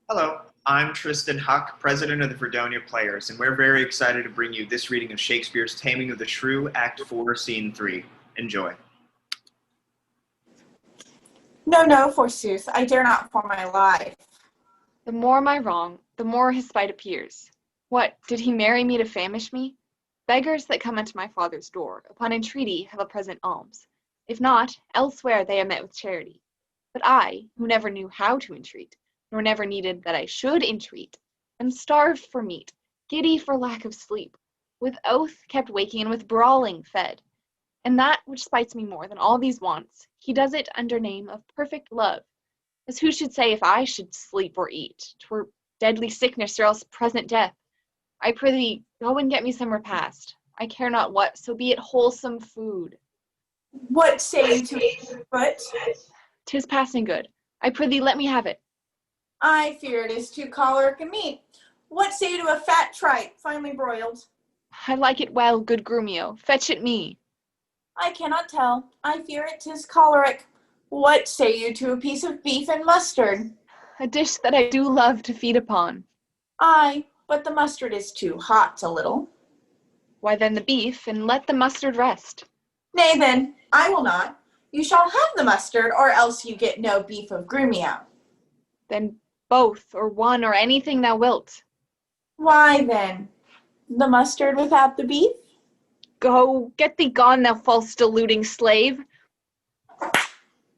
Hello, I'm Tristan Huck, president of the Fredonia Players, and we're very excited to bring you this reading of Shakespeare's Taming of the Shrew, Act 4, Scene 3. Enjoy. No, no, forsooth, I dare not for my life. The more my wrong, the more his spite appears. What, did he marry me to famish me? Beggars that come unto my father's door, upon entreaty have a present alms. If not, elsewhere they are met with charity. But I, who never knew how to entreat, nor never needed that I should entreat, am starved for meat, giddy for lack of sleep, with oath kept waking and with brawling fed. And that which spites me more than all these wants, he does it under name of perfect love, as who should say if I should sleep or eat, 'twere deadly sickness or else present death. I prithee, go and get me some repast. I care not what, so be it wholesome food. What say you to it, foot? 'Tis passing good. I prithee, let me have it. I fear it is too choleric a meat. What say you to a fat tripe, finely broiled? I like it well, good Grumio. Fetch it me. I cannot tell. I fear it 'tis choleric. What say you to a piece of beef and mustard? A dish that I do love to feed upon. Aye, but the mustard is too hot a little. Why then the beef, and let the mustard rest. Nay then, I will not. You shall have the mustard, or else you get no beef of Grumio. Then both, or one, or anything thou wilt. Why then, the mustard without the beef? Go, get thee gone, thou false deluding slave,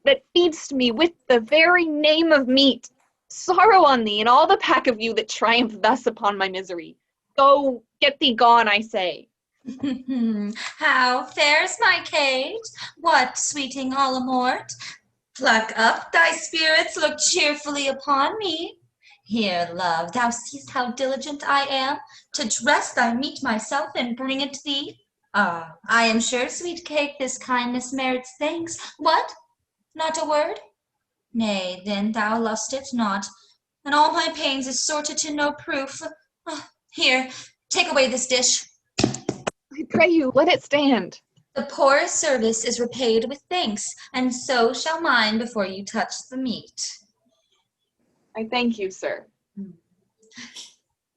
that feedst me with the very name of meat. Sorrow on thee, and all the pack of you that triumph thus upon my misery. Go, get thee gone, I say. How fares my Kate? What, sweeting Allamort? Pluck up thy spirits, look cheerfully upon me. Here, love, thou seest how diligent I am to dress thy meat myself and bring it thee. Ah, I am sure, sweet Kate, this kindness merits thanks. What? Not a word? Nay, then thou lovest it not, and all my pains is sorted to no proof. Here, take away this dish. I pray you, let it stand. The poorest service is repaid with thanks, and so shall mine before you touch the meat. I thank you, sir.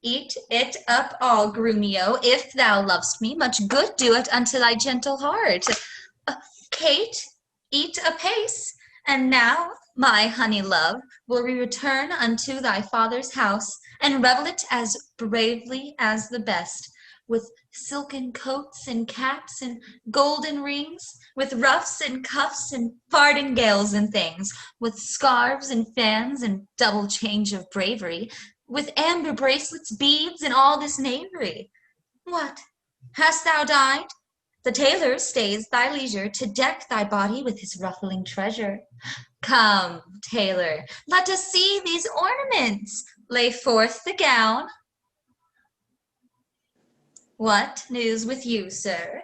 Eat it up all, Grumio, if thou lovest me. Much good do it unto thy gentle heart. Kate, eat apace, and now, my honey love, will we return unto thy father's house, and revel it as bravely as the best, with silken coats and caps and golden rings, with ruffs and cuffs and fardingales and things, with scarves and fans and double change of bravery, with amber bracelets, beads, and all this knavery. What, hast thou dined? The tailor stays thy leisure to deck thy body with his ruffling treasure. Come, tailor, let us see these ornaments. Lay forth the gown. What news with you, sir?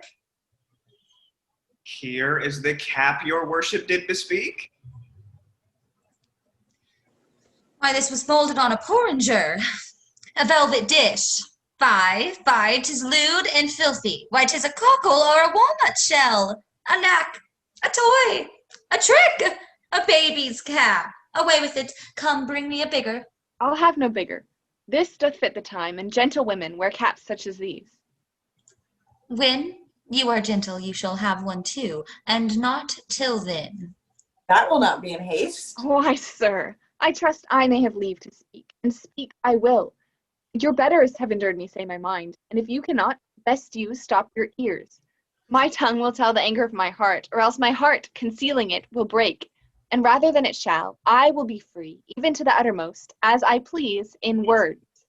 Here is the cap your worship did bespeak. Why, this was molded on a porringer, a velvet dish. Fie, 'tis lewd and filthy. Why, 'tis a cockle or a walnut shell, a knack, a toy, a trick, a baby's cap. Away with it. Come, bring me a bigger. I'll have no bigger. This doth fit the time, and gentle women wear caps such as these. When you are gentle, you shall have one too, and not till then. That will not be in haste. Why, sir, I trust I may have leave to speak, and speak I will. Your betters have endured me say my mind, and if you cannot, best you stop your ears. My tongue will tell the anger of my heart, or else my heart, concealing it, will break. And rather than it shall, I will be free, even to the uttermost, as I please, in words.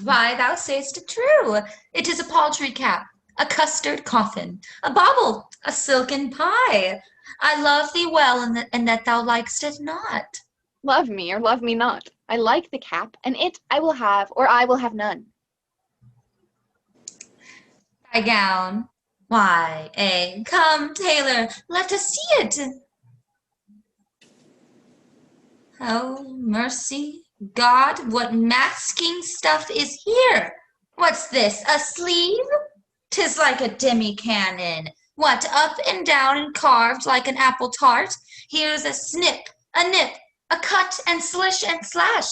Why, thou say'st it true. It is a paltry cap, a custard coffin, a bauble, a silken pie. I love thee well, and that thou likest it not. Love me or love me not. I like the cap, and it I will have, or I will have none. Thy gown. Why, come, tailor, let us see it. Oh, mercy, God, what masking stuff is here? What's this, a sleeve? 'Tis like a demi-cannon. What, up and down and carved like an apple tart? Here's a snip, a nip, a cut and slish and slash.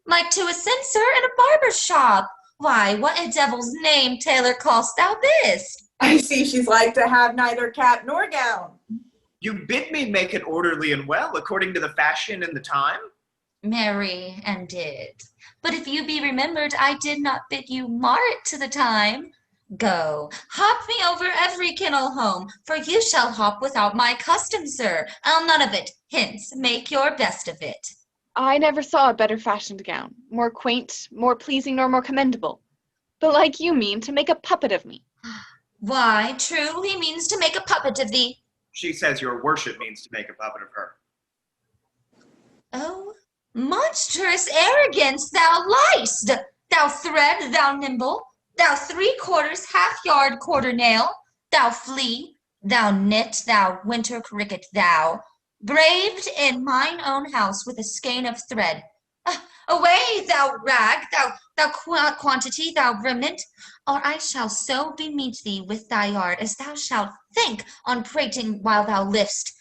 like to a censer in a barber shop. Why, what a devil's name, tailor, call'st thou this? I see she's like to have neither cap nor gown. You bid me make it orderly and well, according to the fashion and the time? Marry, and did. But if you be remembered, I did not bid you mar it to the time. Go, hop me over every kennel home, for you shall hop without my custom, sir. I'll none of it. Hence, make your best of it. I never saw a better fashioned gown, more quaint, more pleasing, nor more commendable. But like you mean to make a puppet of me. Why, true, he means to make a puppet of thee. She says your worship means to make a puppet of her. Oh, monstrous arrogance thou liest! Thou thread, thou nimble, thou 3/4 half-yard quarter nail, thou flea, thou knit, thou winter cricket, thou, braved in mine own house with a skein of thread. Away, thou rag, thou quantity, thou remnant, or I shall so bemeet thee with thy yard as thou shalt think on prating while thou lift'st.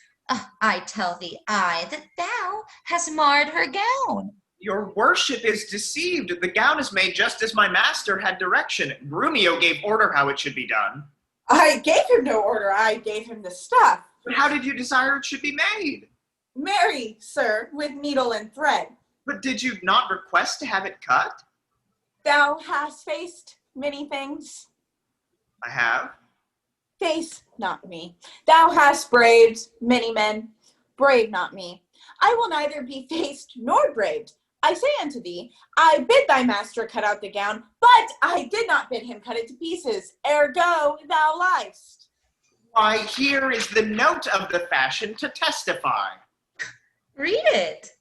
I tell thee, that thou hast marred her gown. Your worship is deceived. The gown is made just as my master had direction. Grumio gave order how it should be done. I gave him no order, I gave him the stuff. But how did you desire it should be made? Marry, sir, with needle and thread. But did you not request to have it cut? Thou hast faced many things. I have. Face not me. Thou hast braved many men. Brave not me. I will neither be faced nor braved. I say unto thee, I bid thy master cut out the gown, but I did not bid him cut it to pieces. Ergo, thou liest. Why, here is the note of the fashion to testify. Read it.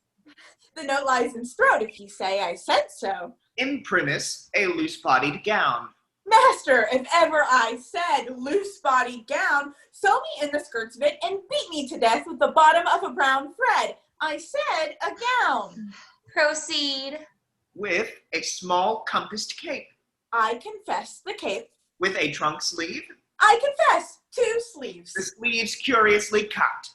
The note lies in his throat if ye say I said so. Imprimis, a loose-bodied gown. Master, if ever I said loose-bodied gown, sew me in the skirts of it and beat me to death with the bottom of a brown thread. I said a gown. Proceed. With a small compassed cape. I confess the cape. With a trunk sleeve. I confess 2 sleeves. The sleeves curiously cut.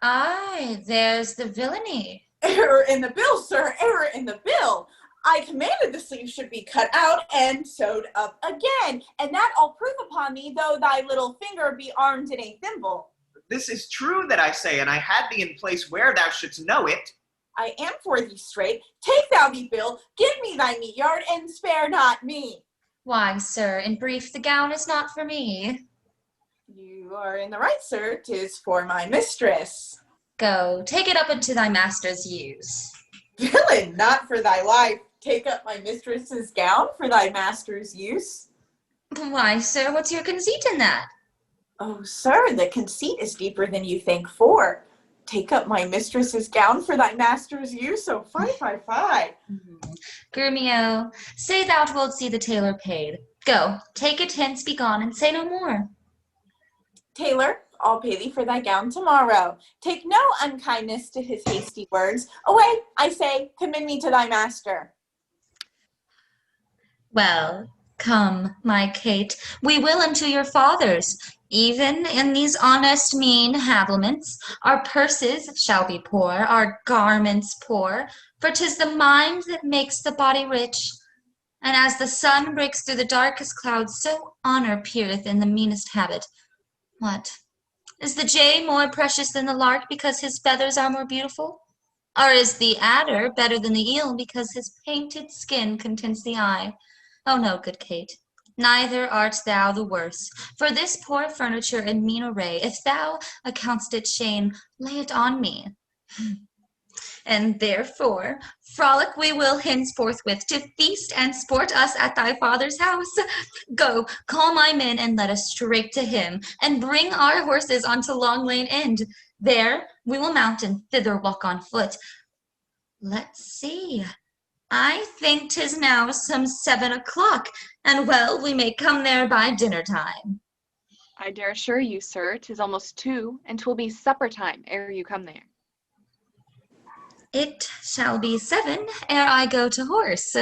Aye, there's the villainy. Error in the bill, sir, error in the bill. I commanded the sleeve should be cut out and sewed up again, and that I'll prove upon thee, though thy little finger be armed in a thimble. This is true that I say, and I had thee in place where thou shouldst know it. I am for thee straight. Take thou thee bill, give me thy meat yard, and spare not me. Why, sir, in brief, the gown is not for me. You are in the right, sir. 'Tis for my mistress. Go, take it up into thy master's use. Villain, not for thy life. Take up my mistress's gown for thy master's use. Why, sir, what's your conceit in that? Oh, sir, the conceit is deeper than you think for. Take up my mistress's gown for thy master's use, so fie. Grumio, say thou wilt see the tailor paid. Go, take it hence, be gone, and say no more. Tailor, I'll pay thee for thy gown tomorrow. Take no unkindness to his hasty words. Away, I say, commend me to thy master. Well, come, my Kate, we will unto your father's. Even in these honest mean habiliments, our purses shall be poor, our garments poor, for 'tis the mind that makes the body rich. And as the sun breaks through the darkest clouds, so honor peereth in the meanest habit. What? Is the jay more precious than the lark because his feathers are more beautiful? Or is the adder better than the eel because his painted skin contents the eye? Oh no, good Kate, neither art thou the worse. For this poor furniture and mean array, if thou account'st it shame, lay it on me. And therefore, frolic we will henceforthwith to feast and sport us at thy father's house. Go, call my men, and let us straight to him, and bring our horses unto Long Lane End. There we will mount, and thither walk on foot. Let's see. I think 'tis now some 7 o'clock, and well, we may come there by dinner time. I dare assure you, sir, 'tis almost 2, and 'twill be supper time ere you come there. It shall be 7 ere I go to horse.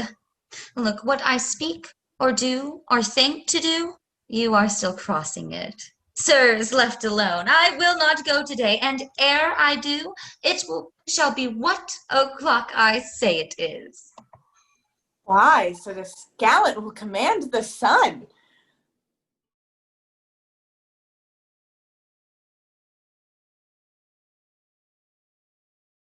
Look, what I speak, or do, or think to do, you are still crossing it. Sirs, left alone, I will not go today, and ere I do, shall be what o'clock I say it is. Why, so this gallant will command the sun.